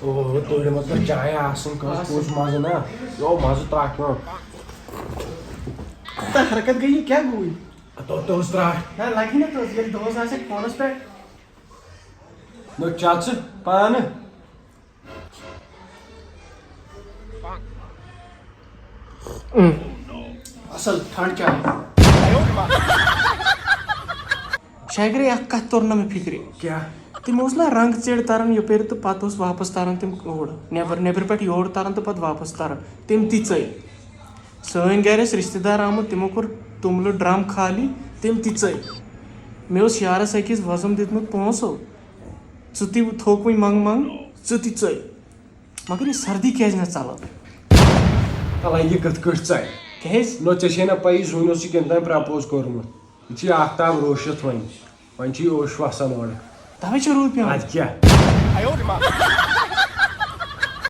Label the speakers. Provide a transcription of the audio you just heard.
Speaker 1: تُلہِ مطلب چاے آسُن کُس مزٕ نا یو مزٕ تراٹ پیوان
Speaker 2: حرکت گئی کیا گوئی
Speaker 1: توٚس تراٹ
Speaker 2: لگی نا تو دۄہس آسہِ فونس پٮ۪ٹھ
Speaker 1: نہ چل ژٕ پانہٕ
Speaker 2: اصل ٹھنڈ چاے شاگرے اکھ کتھ توٚر نہٕ مےٚ فکرِ
Speaker 1: کیٛاہ
Speaker 2: تِم اوس نا رنگ ژیڑ تران یپٲرۍ تہٕ پتہٕ اوس واپس تران تِم اور نیبر پٮ۪ٹھ یور تران تہٕ پتہٕ واپس تران تِم تہِ ژٔلۍ سٲنۍ گرِ ٲسۍ رشتہٕ دار آمُت تِمو کوٚر توٚملہٕ ڈرم خالی تِم تہِ ژٔلۍ مےٚ اوس یارس أکِس وۄزُم دیُتمُت پونٛسہٕ ژٕ تہِ تھوٚوُکھ وۄنۍ منٛگ ژٕ تہِ ژٔلۍ مگر یہِ سردی کیازِ نہٕ ژلان
Speaker 1: اَلا یہِ کِتھ کٲٹھۍ ژَلہِ
Speaker 2: کیازِ
Speaker 1: نہ ژےٚ چھے نہ پَیی زوٗنہِ اوس یہِ کٔمۍ تام پرٛپوز کوٚرمُت یہِ چھِ آفتاب روشِتھ وۄنۍ چھِ یہِ اوش وسان اورٕ
Speaker 2: تَوے چھِ روٗد پیٚوان
Speaker 1: اَدٕ کیٛاہ